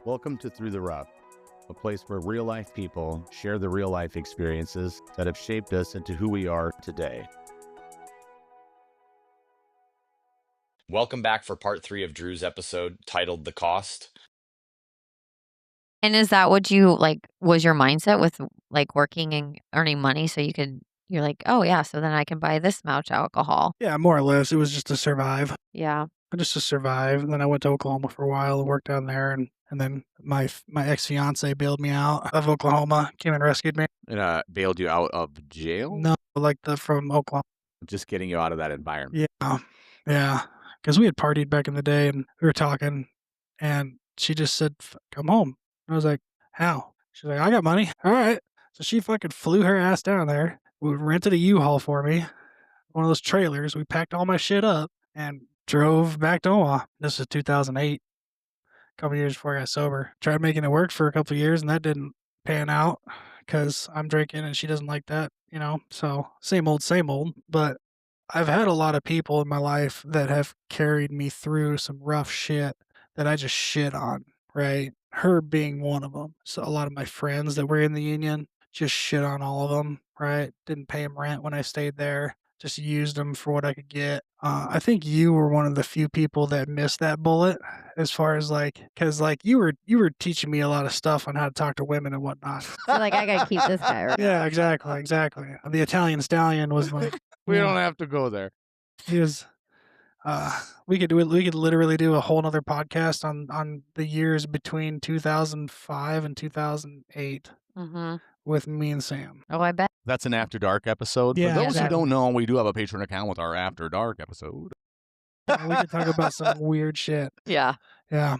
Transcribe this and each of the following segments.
Welcome to Through the Rough, a place where real-life people share the real-life experiences that have shaped us into who we are today. Welcome back for part 3 of Drew's episode titled The Cost. And is that what you was your mindset with working and earning money so you're like, oh yeah, so then I can buy this much alcohol? Yeah, more or less. It was just to survive. Yeah. Just to survive. And then I went to Oklahoma for a while and worked down there. And then my ex-fiance bailed me out of Oklahoma, came and rescued me. And bailed you out of jail? No, from Oklahoma. Just getting you out of that environment. Yeah. Because we had partied back in the day and we were talking and she just said, come home. And I was like, how? She's like, I got money. All right. So she fucking flew her ass down there. We rented a U-Haul for me, one of those trailers. We packed all my shit up and drove back to Omaha. This is 2008, a couple years before I got sober. Tried making it work for a couple years, and that didn't pan out because I'm drinking and she doesn't like that, So same old. But I've had a lot of people in my life that have carried me through some rough shit that I just shit on, right? Her being one of them. So a lot of my friends that were in the union just shit on all of them, right? Didn't pay them rent when I stayed there. Just used them for what I could get. I think you were one of the few people that missed that bullet as far as because you were teaching me a lot of stuff on how to talk to women and whatnot. So I gotta keep this guy right. Yeah, exactly. The Italian stallion was like, We don't have to go there. he was, we could literally do a whole nother podcast on the years between 2005 and 2008 Mm-hmm. with me and Sam. Oh, I bet. That's an After Dark episode. Yeah, For those who exactly. don't know, we do have a Patreon account with our After Dark episode. We could talk about some weird shit. Yeah. Yeah.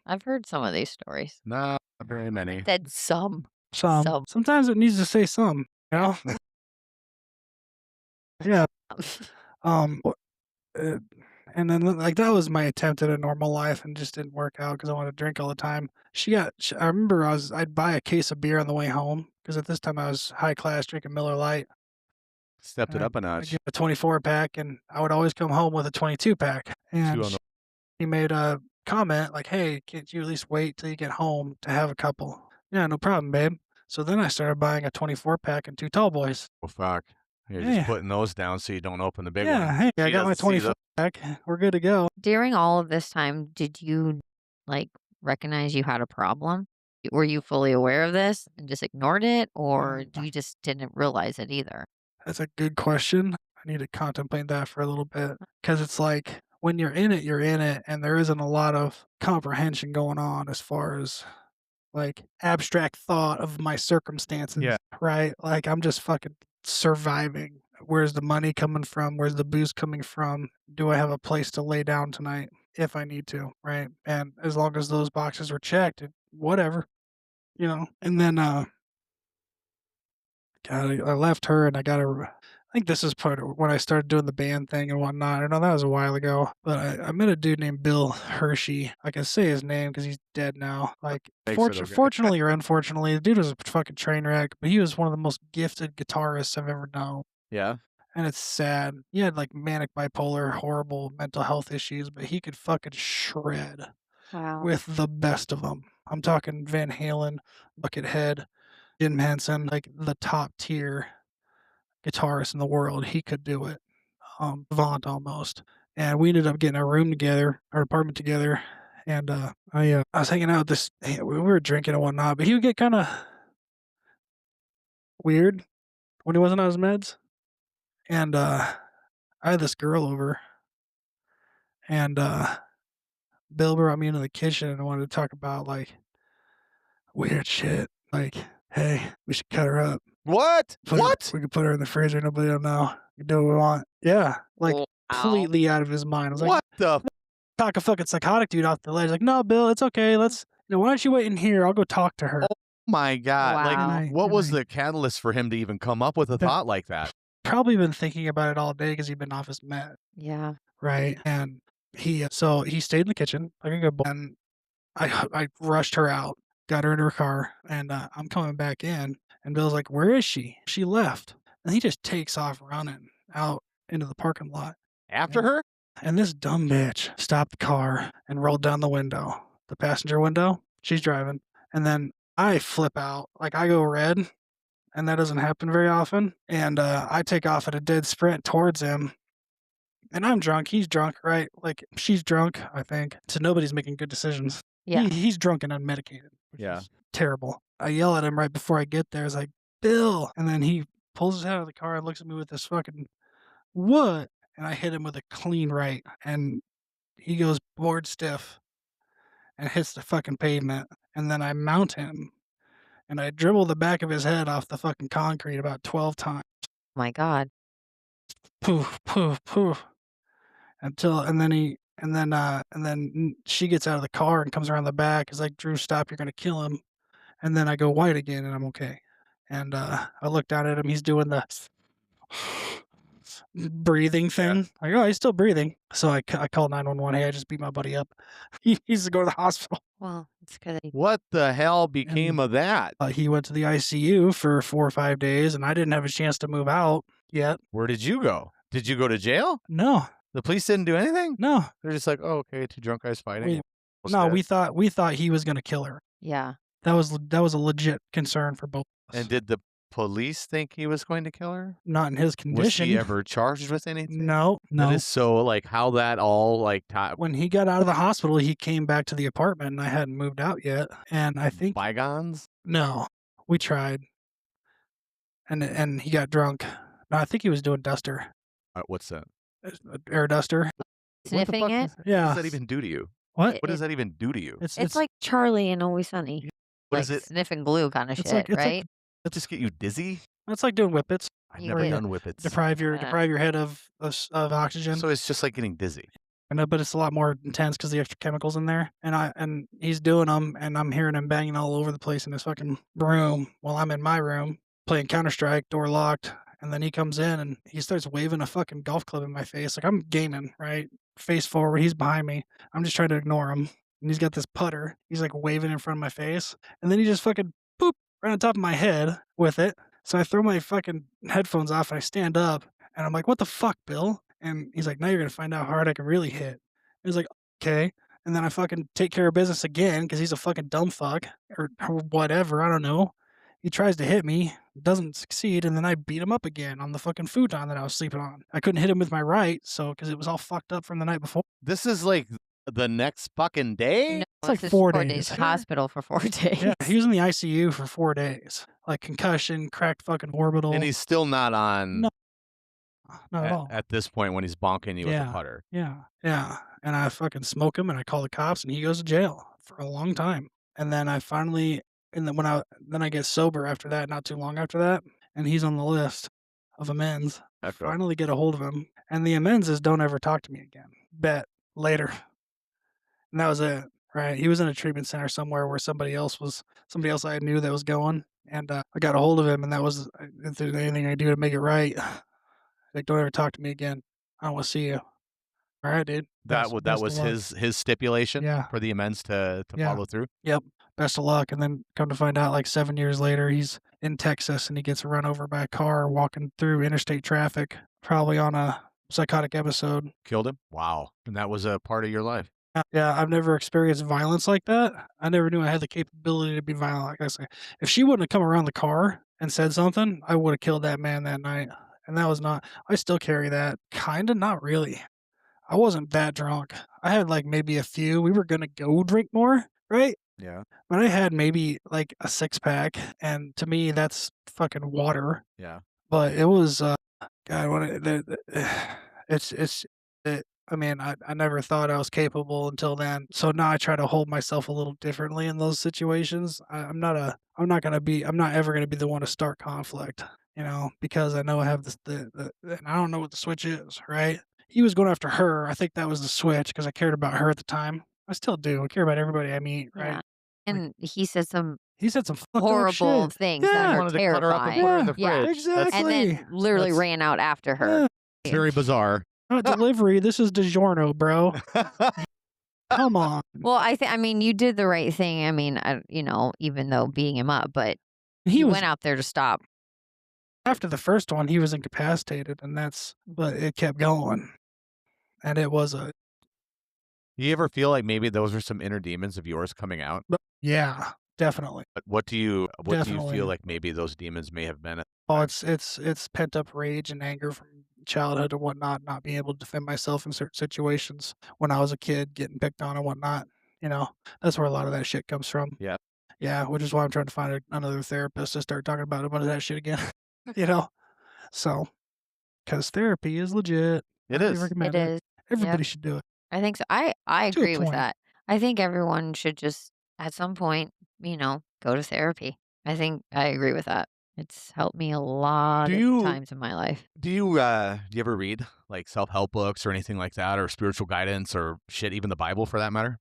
I've heard some of these stories. Not very many. Said some. Sometimes it needs to say some, Yeah. And then that was my attempt at a normal life and just didn't work out because I wanted to drink all the time. I remember I'd buy a case of beer on the way home because at this time I was high class drinking Miller Lite. Stepped it up a I'd notch. get a 24 pack and I would always come home with a 22 pack. And he made a comment like, hey, can't you at least wait till you get home to have a couple? Yeah, no problem, babe. So then I started buying a 24 pack and 2 tall boys. Oh, fuck. You're Yeah. just putting those down so you don't open the big one. Yeah, hey, I She got my doesn't see 24 pack. We're good to go. During all of this time, did you recognize you had a problem? Were you fully aware of this and just ignored it, or you just didn't realize it either? That's a good question. I need to contemplate that for a little bit because it's like when you're in it, and there isn't a lot of comprehension going on as far as abstract thought of my circumstances. Yeah. Right? Like I'm just fucking surviving. Where's the money coming from? Where's the booze coming from? Do I have a place to lay down tonight if I need to? Right? And as long as those boxes were checked, whatever, And then, I left her and I think this is part of when I started doing the band thing and whatnot. I know that was a while ago, but I met a dude named Bill Hershey. I can say his name because he's dead now. Makes it okay. Fortunately or unfortunately, the dude was a fucking train wreck, but he was one of the most gifted guitarists I've ever known. Yeah. And it's sad. He had manic bipolar, horrible mental health issues, but he could fucking shred Wow. with the best of them. I'm talking Van Halen, Buckethead, Jim Henson, the top tier guitarist in the world. He could do it. Vaunt almost. And we ended up getting a room together, our apartment together. And I was hanging out with this, we were drinking and whatnot, but he would get kind of weird when he wasn't on his meds. And I had this girl over, and Bill brought me into the kitchen and wanted to talk about weird shit. Hey, we should cut her up. What? What? We could put her in the freezer. Nobody will know. We do what we want. Yeah, completely out of his mind. I was like, What the? talk a fucking psychotic dude off the ledge. Like, no, Bill, it's okay. Let's. Why don't you wait in here? I'll go talk to her. Oh my God! Wow. What was the catalyst for him to even come up with a thought like that? Probably been thinking about it all day because he'd been off his med. Yeah. Right, and he stayed in the kitchen like a good boy, and I rushed her out, got her in her car, and I'm coming back in, and Bill's like, "Where is she? She left." And he just takes off running out into the parking lot. After her? And this dumb bitch stopped the car and rolled down the window, the passenger window, She's driving. And then I flip out. Like, I go red, and that doesn't happen very often. And I take off at a dead sprint towards him. And I'm drunk. He's drunk, right? Like, she's drunk, I think. So nobody's making good decisions. Yeah. He's drunk and unmedicated, which Yeah. is terrible. I yell at him right before I get there. It's like, Bill. And then he pulls his head out of the car and looks at me with this fucking, what? And I hit him with a clean right. And he goes board stiff and hits the fucking pavement. And then I mount him and I dribble the back of his head off the fucking concrete about 12 times. My God. Poof, poof, poof. And then she gets out of the car and comes around the back. Is like, Drew, stop, you're gonna kill him. And then I go white again and I'm okay. And I look down at him, he's doing the breathing thing. Like, oh, he's still breathing. So I call 911. Hey, I just beat my buddy up. He needs to go to the hospital. Well, it's good. What the hell became of that? He went to the ICU for 4 or 5 days, and I didn't have a chance to move out yet. Where did you go? Did you go to jail? No, The police didn't do anything? no, They're just like, oh, okay, two drunk guys fighting. We- no. We thought he was gonna kill her. Yeah. That was a legit concern for both of us. And did the police think he was going to kill her? Not in his Was condition. he ever charged with anything? No, That no. is so, like, how that all, like, When he got out of the hospital, he came back to the apartment, and I hadn't moved out yet. And I think bygones? no, we tried, and he got drunk. No, I think he was doing duster, What's that? air duster. Sniffing what the it? fuck What Yeah. does that even do to you? What? What does that even do to you? It's like Charlie and Always Sunny. What Like is it? sniffing glue kind of It's shit, like- it's like- right? That just get you dizzy? It's like doing whippets. I've You never would- done whippets. Deprive your head of oxygen. So it's just like getting dizzy. I know, but it's a lot more intense because the extra chemicals in there. And he's doing them, and I'm hearing him banging all over the place in his fucking room while I'm in my room playing Counter-Strike, door locked. And then he comes in and he starts waving a fucking golf club in my face. Like, I'm gaming, right? Face forward. He's behind me. I'm just trying to ignore him. And he's got this putter. He's like waving in front of my face. And then he just fucking poop right on top of my head with it. So I throw my fucking headphones off and I stand up and I'm like, what the fuck, Bill? And he's like, now you're going to find out how hard I can really hit. He's like, okay. And then I fucking take care of business again because he's a fucking dumb fuck or whatever. I don't know. He tries to hit me, doesn't succeed, and then I beat him up again on the fucking futon that I was sleeping on. I couldn't hit him with my right, so because it was all fucked up from the night before. This is like the next fucking day? No, It's like just 4 4 days. days hospital for 4 days. Yeah, he was in the ICU for 4 days, like concussion, cracked fucking orbital. And he's still not on No. Not at all. at this point when he's bonking you with Yeah. a putter. Yeah, yeah. And I fucking smoke him, and I call the cops, and he goes to jail for a long time. And then I finally, and then I get sober after that, not too long after that, and he's on the list of amends. I Okay. finally get a hold of him, and the amends is don't ever talk to me again. Bet later. And that was it. Right? He was in a treatment center somewhere where somebody else I knew that was going, and I got a hold of him, and that was if there's anything I do to make it right. Like, don't ever talk to me again. I don't want to see you. All right, dude. That Best was of luck. his stipulation Yeah. for the amends to Yeah. follow through. Best of luck. And then come to find out, like 7 years later, he's in Texas and he gets run over by a car walking through interstate traffic, probably on a psychotic episode. Killed him. Wow. And that was a part of your life. Yeah, I've never experienced violence like that. I never knew I had the capability to be violent. Like I say, if she wouldn't have come around the car and said something, I would have killed that man that night. And that was not, I still carry that. Kinda, not really. I wasn't that drunk. I had like maybe a few. We were going to go drink more, right? Yeah. But I had maybe like a 6-pack. And to me, that's fucking water. Yeah. But it was, God, I mean, I never thought I was capable until then. So now I try to hold myself a little differently in those situations. I'm not ever going to be the one to start conflict, because I know I have and I don't know what the switch is, right? He was going after her. I think that was the switch because I cared about her at the time. I still do. I care about everybody I meet, right? Yeah. And he said some He said some fucked up horrible shit. things Yeah. that are Wanted to cut her up and put her in the terrifying. fridge. Yeah. That's And then literally that's- ran out after her. Yeah. it's very bizarre. Not delivery. This is DiGiorno, bro. Come on. Well, I mean, you did the right thing. I mean, even though beating him up, but He you was went out there to stop. after the first one. He was incapacitated, but it kept going, and it was You ever feel like maybe those are some inner demons of yours coming out? Yeah, definitely. But what do you feel Definitely. like maybe those demons may have been? Oh, it's pent up rage and anger from childhood and whatnot, not being able to defend myself in certain situations when I was a kid, getting picked on and whatnot. That's where a lot of that shit comes from. Yeah. Yeah, which is why I'm trying to find another therapist to start talking about a bunch of that shit again. you know, so because therapy is legit. It Highly is. recommend It it. is. Everybody Yep. should do it. I think so. I To a agree with point. that. I think everyone should just at some point, go to therapy. I think I agree with that. It's helped me a lot Do of you times in my life. do you ever read like self-help books or anything like that, or spiritual guidance or shit, even the Bible for that matter?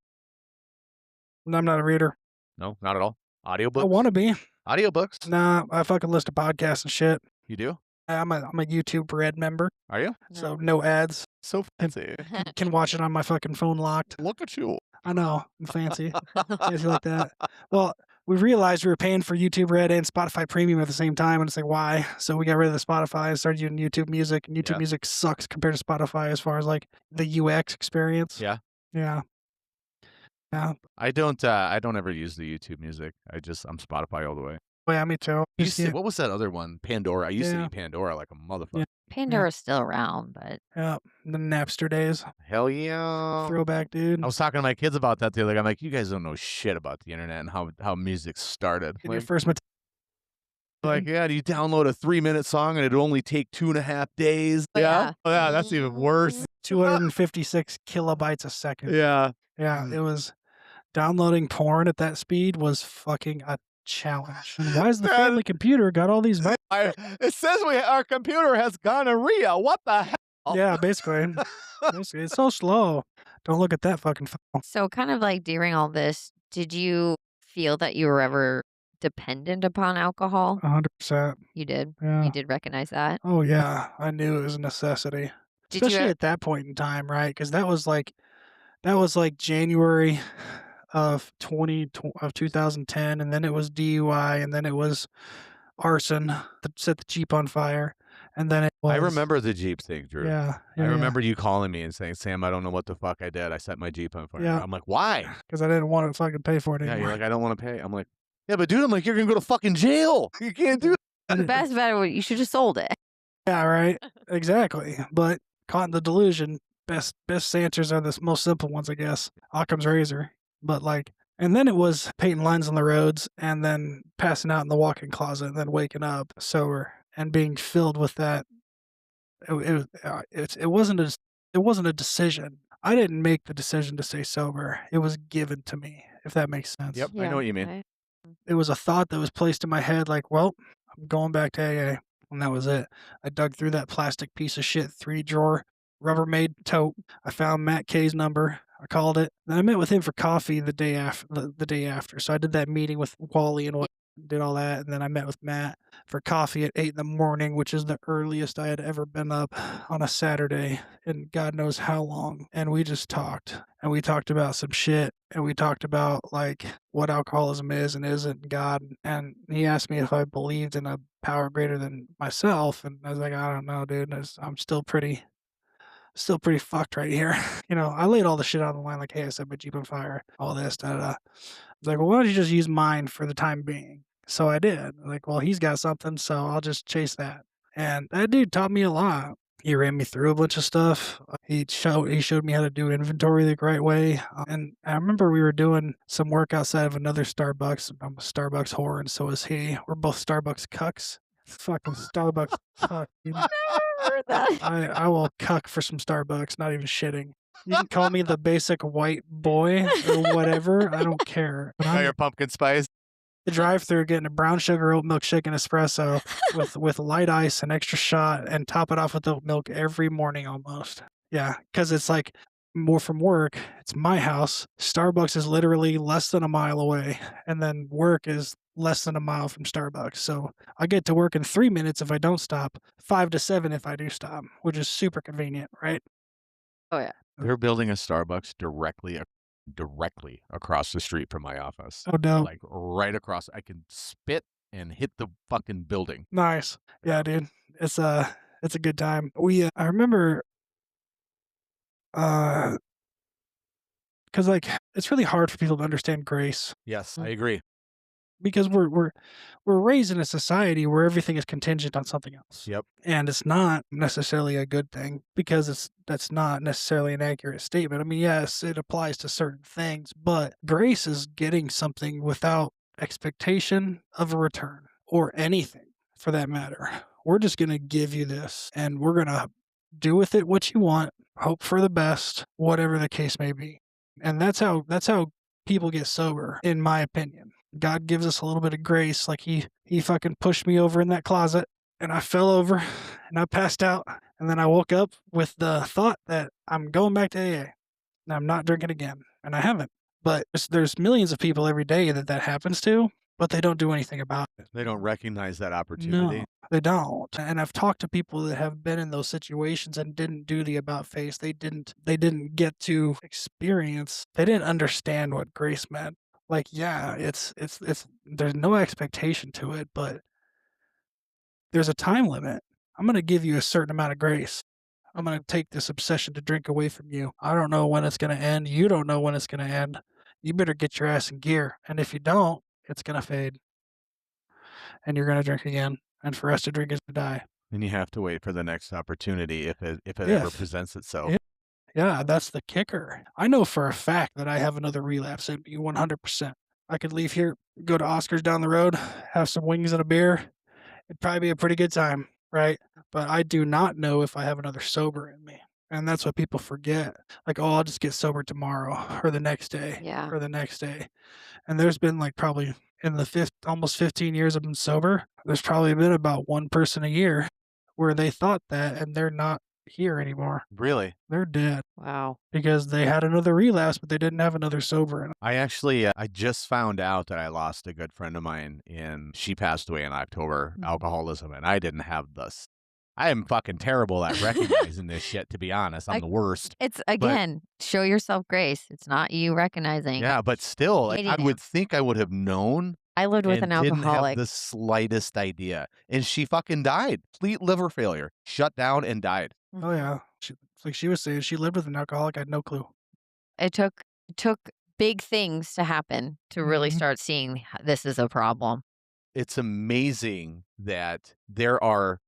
I'm not a reader. No, not at all. I Audiobooks? want to be. Audiobooks? Nah, I fucking listen to podcasts and shit. You do? I'm a YouTube Red member, Are you? so No. no ads. So fancy. Can watch it on my fucking phone locked. Look at you. I know, I'm fancy. Fancy like that. Well, we realized we were paying for YouTube Red and Spotify Premium at the same time, and it's like, why? So we got rid of the Spotify and started using YouTube Music, and YouTube Yeah. Music sucks compared to Spotify as far as like the UX experience. Yeah. Yeah. Yeah. I don't ever use the YouTube music. I'm Spotify all the way. Oh, yeah, me too. What was that other one? Pandora. I used to Yeah. use Pandora like a motherfucker. Pandora's still around, but Yeah. The Napster days. Hell yeah. Throwback, dude. I was talking to my kids about that the other day. I'm like, you guys don't know shit about the internet and how music started. Get your Like, first yeah, do you download a 3-minute song and it'd only take 2.5 days? Oh, yeah. Oh, yeah, that's even worse. 256 kilobytes a second. Yeah. Yeah, it was downloading porn at that speed was fucking a challenge. And why is the Man. family computer got all these? It says our computer has gonorrhea. What the hell? Yeah, basically. Basically, it's so slow. Don't look at that fucking phone. so kind of like during all this, did you feel that you were ever dependent upon alcohol? 100%. You did. Yeah. You did recognize that. Oh yeah, I knew it was a necessity, Did you especially e- at that point in time, right? Because that was like January of 2010, and then it was DUI, and then it was arson that set the Jeep on fire, and then it was. I remember the Jeep thing, Drew. Yeah, I remember you calling me and saying, Sam, I don't know what the fuck I did. I set my Jeep on fire. Yeah. I'm like, why? because I didn't want to fucking pay for it Yeah, anymore. you're like, I don't want to pay. I'm like, yeah, but dude, you're going to go to fucking jail. You can't do the best bet? You should have sold it. Yeah, right. Exactly. But caught in the delusion, best answers are the most simple ones, I guess. Occam's razor. But and then it was painting lines on the roads and then passing out in the walk-in closet and then waking up sober and being filled with that. It wasn't a decision. I didn't make the decision to stay sober. It was given to me, if that makes sense. Yep. I know what you mean. okay. It was a thought that was placed in my head like, well, I'm going back to AA. And that was it. I dug through that plastic piece of shit 3-drawer Rubbermaid tote. I found Matt K's number. I called it. Then I met with him for coffee the day after. So I did that meeting with Wally and did all that. And then I met with Matt for coffee at 8 in the morning, which is the earliest I had ever been up on a Saturday in God knows how long. And we just talked. And we talked about some shit. And we talked about like what alcoholism is and isn't, and God. And he asked me if I believed in a power greater than myself. And I was like, I don't know, dude. I'm still pretty fucked right here. I laid all the shit on the line, like, hey, I set my Jeep on fire, all this, da da da. I was like, well, why don't you just use mine for the time being? So I did. Like, well, he's got something, so I'll just chase that. And that dude taught me a lot. He ran me through a bunch of stuff. He showed me how to do inventory the right way. And I remember we were doing some work outside of another Starbucks. I'm a Starbucks whore, and so is he. We're both Starbucks cucks. Fucking Starbucks cuck, dude. Heard that. I will cuck for some Starbucks, not even shitting. You can call me the basic white boy or whatever. I don't care. But Now I'm your pumpkin spice. the drive-through getting a brown sugar oat milk shake and espresso with light ice and extra shot and top it off with oat milk every morning almost. Yeah, because it's like more from work. It's my house. Starbucks is literally less than a mile away, and then work is less than a mile from Starbucks. So I get to work in 3 minutes if I don't stop, 5 to 7 if I do stop, which is super convenient, right? Oh yeah. They're building a Starbucks directly across the street from my office. Oh, dope. Like right across. I can spit and hit the fucking building. Nice. Yeah, dude. It's a good time. I remember because like it's really hard for people to understand grace Yes, I agree. because we're raised in a society where everything is contingent on something else. Yep. And it's not necessarily a good thing because that's not necessarily an accurate statement. I mean, yes, it applies to certain things, but grace is getting something without expectation of a return or anything for that matter. We're just going to give you this and we're going to do with it what you want, hope for the best, whatever the case may be. And that's how people get sober, in my opinion. God gives us a little bit of grace. Like he fucking pushed me over in that closet and I fell over and I passed out. And then I woke up with the thought that I'm going back to AA and I'm not drinking again. And I haven't. But there's millions of people every day that happens to, but they don't do anything about it. They don't recognize that opportunity. No, they don't. And I've talked to people that have been in those situations and didn't do the about face. They didn't get to experience. They didn't understand what grace meant. Like, yeah, it's there's no expectation to it, but there's a time limit. I'm going to give you a certain amount of grace. I'm going to take this obsession to drink away from you. I don't know when it's going to end. You don't know when it's going to end. You better get your ass in gear. And if you don't, it's going to fade. And you're going to drink again. And for us to drink is to die. And you have to wait for the next opportunity if it ever If. presents itself. Yeah, that's the kicker. I know for a fact that I have another relapse in me 100%. I could leave here, go to Oscar's down the road, have some wings and a beer. It'd probably be a pretty good time, right? But I do not know if I have another sober in me. And that's what people forget. Like, oh, I'll just get sober tomorrow or the next day Yeah. or the next day. And there's been like probably in the almost 15 years I've been sober, there's probably been about one person a year where they thought that and they're not here anymore. Really? They're dead Wow. because they had another relapse, but they didn't have another sober in 'em. I actually, I just found out that I lost a good friend of mine she passed away in October, Mhm. alcoholism, and I didn't have this. I am fucking terrible at recognizing this shit, to be honest. I'm Like, the worst. It's again, show yourself grace. It's not you recognizing. Yeah, but still, like, Hating I would think I would have known I lived with and an didn't have alcoholic. the slightest idea. And she fucking died. Complete liver failure. Shut down and died. Oh yeah. Like she was saying, she lived with an alcoholic. I had no clue. It took big things to happen to really Mhm. start seeing this is a problem. It's amazing that there are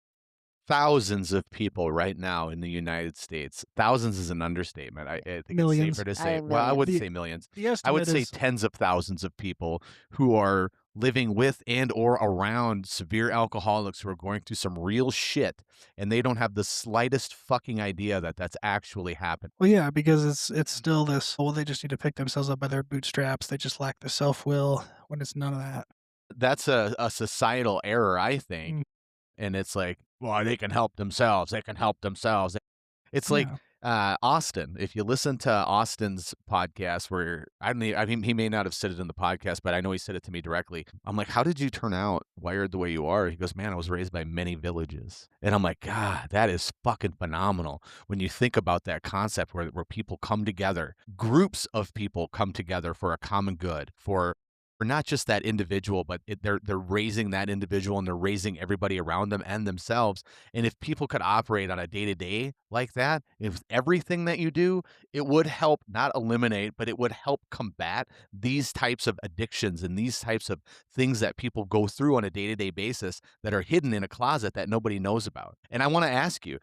thousands of people right now in the United States. Thousands is an understatement. I think Millions. it's safer to say. I Well, I millions. wouldn't The- say millions. The I estimate would say is tens of thousands of people who are living with and or around severe alcoholics who are going through some real shit, and they don't have the slightest fucking idea that that's actually happened. well, yeah, because it's still this. Well, they just need to pick themselves up by their bootstraps. They just lack the self will. When it's none of that. That's a societal error, I think. Mm. And it's like, well, they can help themselves. They can help themselves. It's like Austin. If you listen to Austin's podcast, where I mean, he may not have said it in the podcast, but I know he said it to me directly. I'm like, how did you turn out wired the way you are? He goes, man, I was raised by many villages. And I'm like, God, that is fucking phenomenal. When you think about that concept where people come together, groups of people come together for a common good, for not just that individual, but they're raising that individual and they're raising everybody around them and themselves. And if people could operate on a day-to-day like that, if everything that you do, it would help not eliminate, but it would help combat these types of addictions and these types of things that people go through on a day-to-day basis that are hidden in a closet that nobody knows about. And I want to ask you,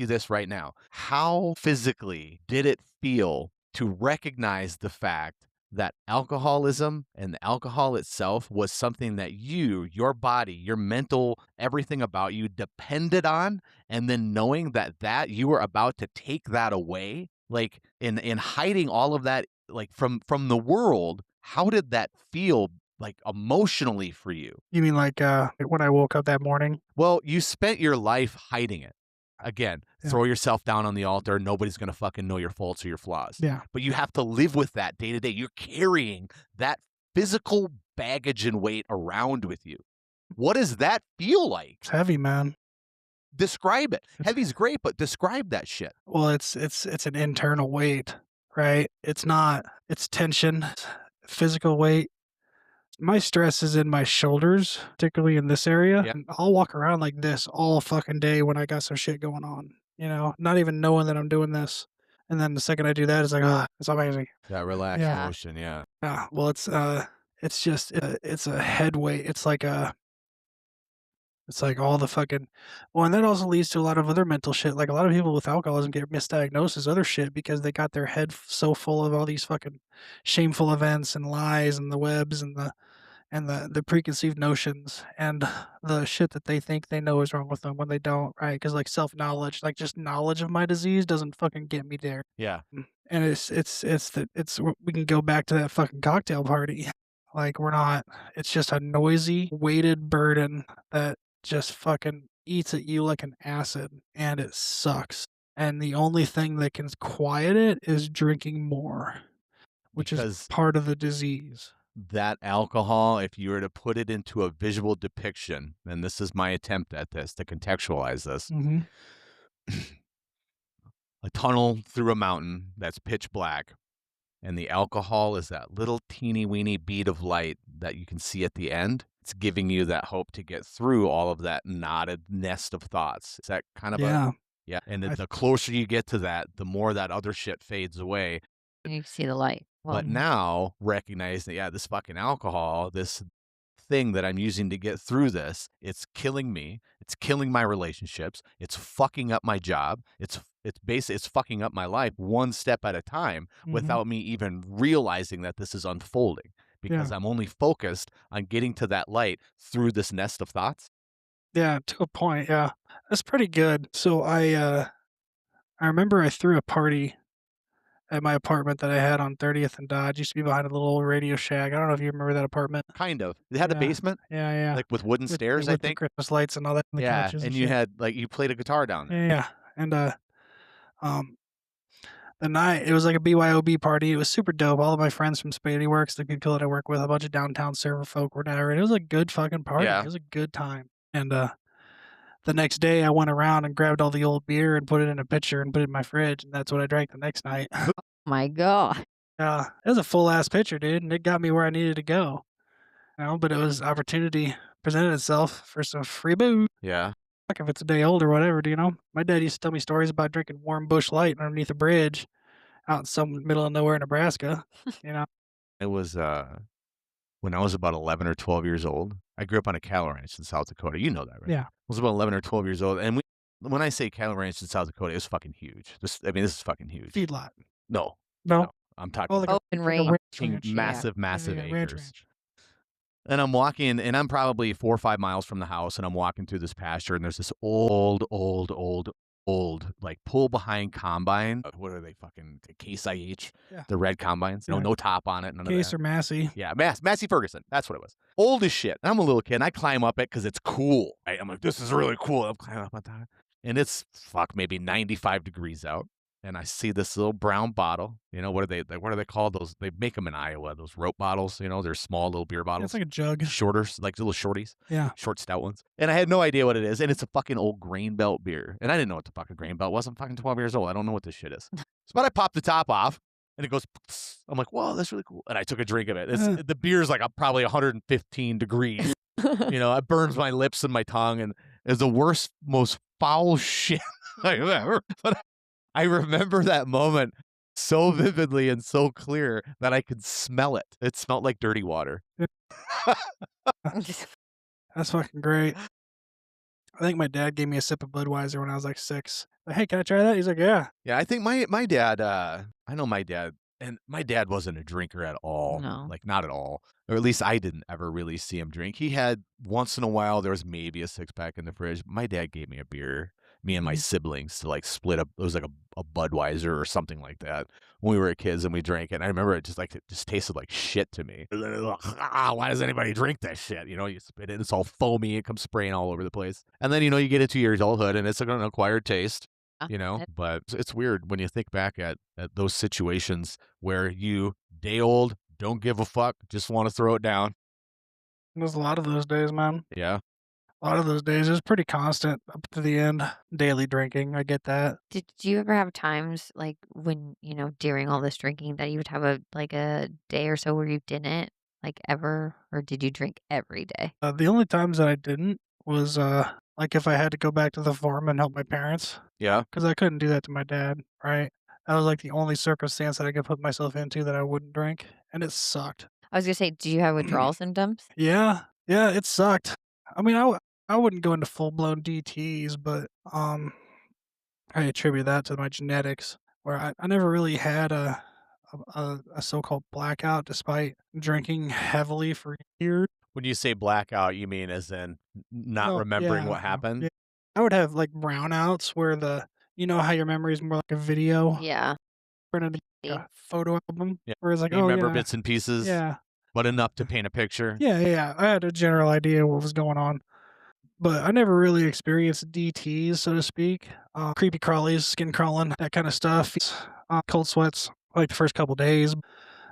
this right now. How physically did it feel to recognize the fact that alcoholism and the alcohol itself was something that your body, your mental, everything about you depended on, and then knowing that you were about to take that away, like in hiding all of that, like from the world, how did that feel, like emotionally for you? You mean like when I woke up that morning? Well, you spent your life hiding it. Again, Yeah. throw yourself down on the altar. Nobody's going to fucking know your faults or your flaws. Yeah. But you have to live with that day to day. You're carrying that physical baggage and weight around with you. What does that feel like? It's heavy, man. Describe it. Heavy's great, but describe that shit. Well, it's an internal weight, right? It's tension, physical weight. My stress is in my shoulders, particularly in this area. Yeah. And I'll walk around like this all fucking day when I got some shit going on, not even knowing that I'm doing this. And then the second I do that, it's like, oh, it's amazing. That relaxed Yeah. motion, yeah. Yeah. Well, it's just it's a head weight. It's like all the fucking well, and that also leads to a lot of other mental shit. Like a lot of people with alcoholism get misdiagnosed other shit because they got their head so full of all these fucking shameful events and lies and the webs and the preconceived notions and the shit that they think they know is wrong with them when they don't, right? Because like self knowledge, like just knowledge of my disease doesn't fucking get me there. Yeah. And we can go back to that fucking cocktail party. Like we're not. It's just a noisy, weighted burden that just fucking eats at you like an acid, and it sucks. And the only thing that can quiet it is drinking more, which is Because part of the disease. that alcohol, if you were to put it into a visual depiction, and this is my attempt at this to contextualize this, Mm-hmm. a tunnel through a mountain that's pitch black, and the alcohol is that little teeny weeny bead of light that you can see at the end. It's giving you that hope to get through all of that knotted nest of thoughts. Is that kind of Yeah. yeah? And I- the closer you get to that, the more that other shit fades away. And you see the light. Well, But now recognize that, yeah, this fucking alcohol, this thing that I'm using to get through this, it's killing me. It's killing my relationships. It's fucking up my job. It's fucking up my life one step at a time Mhm. without me even realizing that this is unfolding because I'm only focused on getting to that light through this nest of thoughts. Yeah, to a point. Yeah, that's pretty good. So I remember I threw a party at my apartment that I had on 30th and Dodge. Used to be behind a little old Radio Shack. I don't know if you remember that apartment. Kind of. It had a Yeah. basement, Yeah. like with wooden With stairs, I the think. Christmas lights and all that. And the Yeah, couches and and you shit. had you played a guitar down there. Yeah, and the night it was like a BYOB party. It was super dope. All of my friends from Spady Works, the people that I work with, a bunch of downtown server folk were there, and it was a good fucking party. Yeah. It was a good time. And the next day, I went around and grabbed all the old beer and put it in a pitcher and put it in my fridge, and that's what I drank the next night. my God. Yeah, it was a full ass pitcher, dude, and it got me where I needed to go. But it was opportunity presented itself for some free booze. Yeah. Fuck if it's a day old or whatever, do you know? My dad used to tell me stories about drinking warm Bush Light underneath a bridge out in some middle of nowhere, Nebraska. You know? It was when I was about 11 or 12 years old. I grew up on a cattle ranch in South Dakota. You know that, right? Yeah. I was about 11 or 12 years old, and when I say cattle ranch in South Dakota, it was fucking huge. This is fucking huge. Feedlot. No, No. I'm talking Oh, like Open a range. ranch fucking ranch. massive Yeah, ranch, acres. ranch. And I'm walking, and I'm probably 4 or 5 miles from the house, and I'm walking through this pasture, and there's this old, like pull behind combine. What are they fucking Case IH? Yeah. The red combines. Yeah. No top on it. None of Case that. or Massey. Yeah, Massey Ferguson. That's what it was. Old as shit. And I'm a little kid, and I climb up it because it's cool. Right? I'm like, this is really cool. I'm climbing up on top. And it's, maybe 95 degrees out. And I see this little brown bottle. You know, what are they called? Those, they make them in Iowa, those rope bottles. You know, they're small little beer bottles. It's like a jug. Shorter, like little shorties. Yeah. Short, stout ones. And I had no idea what it is. And it's a fucking old Grain Belt beer. And I didn't know what the fucking Grain Belt was. I'm fucking 12 years old. I don't know what this shit is. But I popped the top off. And it goes, I'm like, whoa, that's really cool. And I took a drink of it. The beer's like probably 115 degrees. You know, it burns my lips and my tongue. And it's the worst, most foul shit I've ever. But I remember that moment so vividly and so clear that I could smell it. It smelled like dirty water. That's fucking great. I think my dad gave me a sip of Budweiser when I was like 6. Like, hey, can I try that? He's like, yeah. Yeah, I think my dad, I know my dad, and my dad wasn't a drinker at all. No. Like, not at all. Or at least I didn't ever really see him drink. He had, once in a while, there was maybe a 6-pack in the fridge. My dad gave me a beer, me and my siblings, to like split up. It was like a Budweiser or something like that when we were kids, and we drank it. And I remember it just tasted like shit to me. Why does anybody drink that shit? You know, you spit it, it's all foamy, it comes spraying all over the place. And then, you know, you get into your adulthood, and it's an acquired taste. You know, but it's weird when you think back at those situations where you, day old, don't give a fuck, just want to throw it down. There's a lot of those days, man. Yeah. A lot of those days. It was pretty constant up to the end. Daily drinking. I get that. Did you ever have times like when, during all this drinking that you would have a day or so where you didn't like ever, or did you drink every day? The only times that I didn't was like if I had to go back to the farm and help my parents. Yeah. Because I couldn't do that to my dad, right? That was like the only circumstance that I could put myself into that I wouldn't drink, and it sucked. I was gonna say, do you have withdrawal symptoms? Yeah, yeah, it sucked. I mean, I wouldn't go into full blown DTs, but I attribute that to my genetics, where I never really had a so-called blackout despite drinking heavily for years. When you say blackout, you mean as in not No, remembering yeah, what happened? yeah. I would have like brownouts where you know how your memory is more like a video Yeah. printed in See? a photo album, Yeah. where it's like, You oh remember yeah, bits and pieces, yeah, but enough to paint a picture. yeah, yeah, yeah. I had a general idea what was going on, but I never really experienced DTs, so to speak. Creepy crawlies, skin crawling, that kind of stuff. Cold sweats, like the first couple days.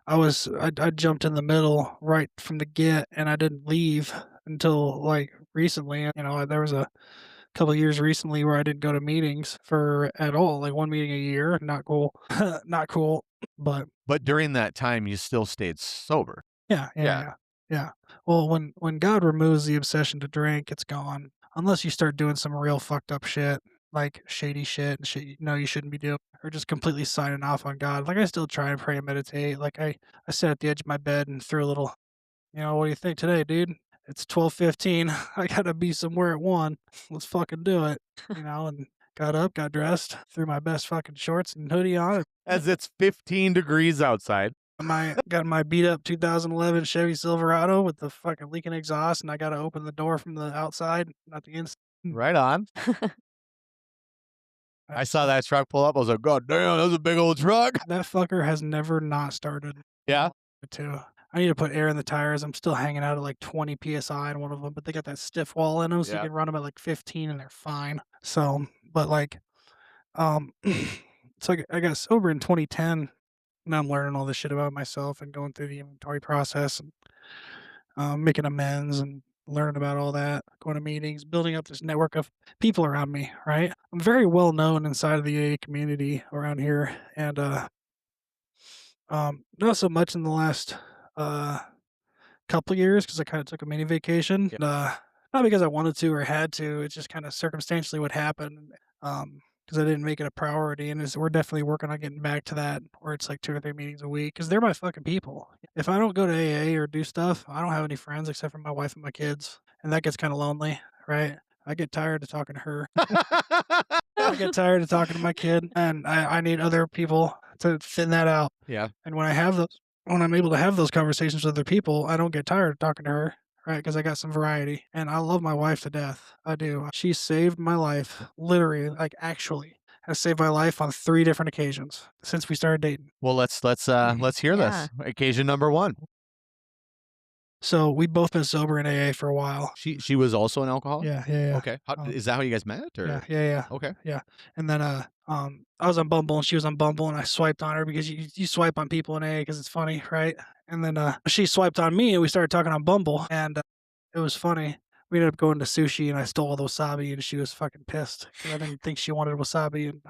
I jumped in the middle right from the get, and I didn't leave until like recently. You know, there was a couple of years recently where I didn't go to meetings for at all, like one meeting a year. Not cool, not cool. But But during that time, you still stayed sober. yeah, yeah, Yeah. yeah, yeah. Well, when God removes the obsession to drink, it's gone. Unless you start doing some real fucked up shit, like shady shit and shit you know you shouldn't be doing, or just completely signing off on God. Like I still try and pray and meditate. Like I sat at the edge of my bed and threw a little, what do you think today, dude? It's 12:15. I gotta be somewhere at 1. Let's fucking do it. And got up, got dressed, threw my best fucking shorts and hoodie on. As it's 15 degrees outside. Got my beat up 2011 Chevy Silverado with the fucking leaking exhaust, and I gotta open the door from the outside, not the inside. Right on. I saw that truck pull up. I was like, God damn, that was a big old truck. That fucker has never not started. Yeah. I need to put air in the tires. I'm still hanging out at like 20 psi in one of them, but they got that stiff wall in them, so Yeah. you can run them at like 15 and they're fine. So, but like, so I got sober in 2010, and I'm learning all this shit about myself and going through the inventory process and making amends and learning about all that, going to meetings, building up this network of people around me. Right, I'm very well known inside of the AA community around here, and not so much in the last couple years because I kind of took a mini vacation. Not because I wanted to or had to. It's just kind of circumstantially what happened. Because I didn't make it a priority, and we're definitely working on getting back to that, where it's like 2 or 3 meetings a week. Because they're my fucking people. If I don't go to AA or do stuff, I don't have any friends except for my wife and my kids, and that gets kind of lonely, right? I get tired of talking to her. I get tired of talking to my kid, and I need other people to thin that out. Yeah. And when I'm able to have those conversations with other people, I don't get tired of talking to her, right? Because I got some variety, and I love my wife to death. I do. She saved my life, literally, like actually, has saved my life on 3 different occasions since we started dating. Well, let's hear Yeah. this. Occasion number 1. So we've both been sober in AA for a while. She was also an alcoholic? Yeah, yeah, yeah. Okay. Is that how you guys met? Or? Yeah, yeah, yeah. Okay. Yeah. And then I was on Bumble and she was on Bumble, and I swiped on her because you swipe on people in AA because it's funny, right? And then she swiped on me and we started talking on Bumble, and it was funny. We ended up going to sushi and I stole all the wasabi, and she was fucking pissed 'cause I didn't think she wanted wasabi, and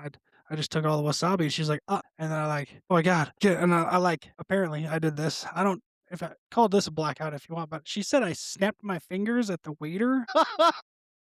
I just took all the wasabi, and she's like, and then I like, oh my God. And I like, apparently I did this. I don't, if I called this a blackout if you want, but she said I snapped my fingers at the waiter.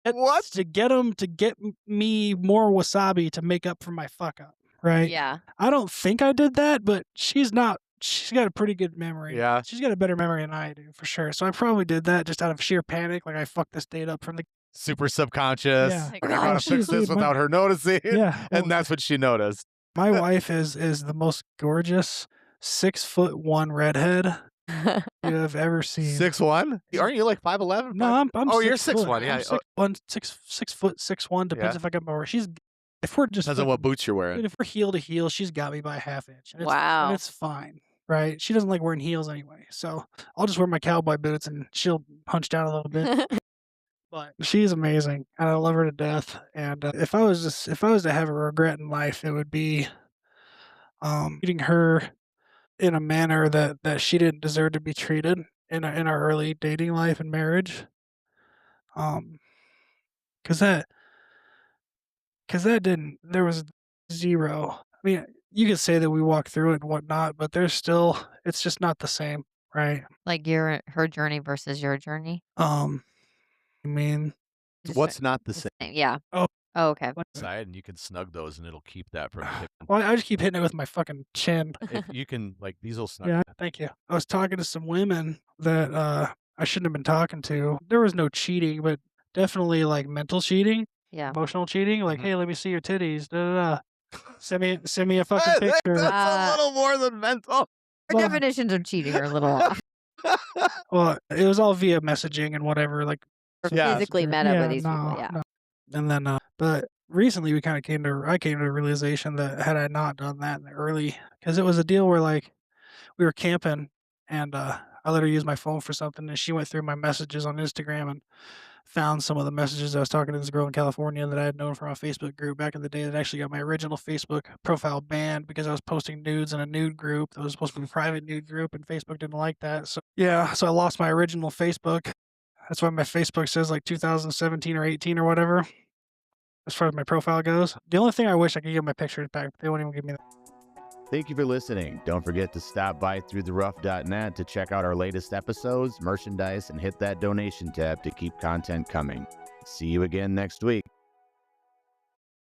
What? To get him to get me more wasabi to make up for my fuck up, right? Yeah. I don't think I did that, but she's got a pretty good memory. Yeah. She's got a better memory than I do, for sure. So I probably did that just out of sheer panic, like I fucked this date up from the Super subconscious. Yeah. Like, I gotta She fix this saved my- without her noticing. Yeah. And that's what she noticed. My wife is the most gorgeous 6'1" redhead you have ever seen. 6'1"? Aren't you like 5'11"? No, I'm Oh, you're 6 foot. 6'1", yeah. I'm 6'1", 6'6", 6'1", depends Yeah. if I got my she's if we're just Depends on what fucking- boots you're wearing. Dude, if we're heel to heel, she's got me by a half inch. And Wow. And it's fine, right? She doesn't like wearing heels anyway. So I'll just wear my cowboy boots and she'll hunch down a little bit. But she's amazing, and I love her to death. And if I was to have a regret in life, it would be treating her in a manner that she didn't deserve to be treated in our early dating life and marriage. Because that didn't. There was zero. I mean, you could say that we walked through it and whatnot, but there's still. It's just not the same, right? Like her journey versus your journey. I mean, Just What's not the same? Yeah. Oh, okay. Side, and you can snug those, and it'll keep that from tipping. Well, I just keep hitting it with my fucking chin. If you can, like, these will snug. Yeah, thank you. I was talking to some women that I shouldn't have been talking to. There was no cheating, but definitely like mental cheating, Yeah. emotional cheating. Like, Mhm. hey, let me see your titties. Da, da, da. Send me a fucking picture. That's a little more than mental. Our Well- definitions of cheating are a little off. Well, it was all via messaging and whatever. Like, Or Yeah. physically met up with these no, people. Yeah. no. And then, but recently we kind of I came to a realization that had I not done that in the early, because it was a deal where like we were camping and I let her use my phone for something, and she went through my messages on Instagram and found some of the messages I was talking to this girl in California that I had known from a Facebook group back in the day that actually got my original Facebook profile banned because I was posting nudes in a nude group that was supposed to be a private nude group, and Facebook didn't like that. So yeah, so I lost my original Facebook. That's why my Facebook says like 2017 or 18 or whatever, as far as my profile goes. The only thing I wish I could get my pictures back, but they won't even give me that. Thank you for listening. Don't forget to stop by throughtherough.net to check out our latest episodes, merchandise, and hit that donation tab to keep content coming. See you again next week.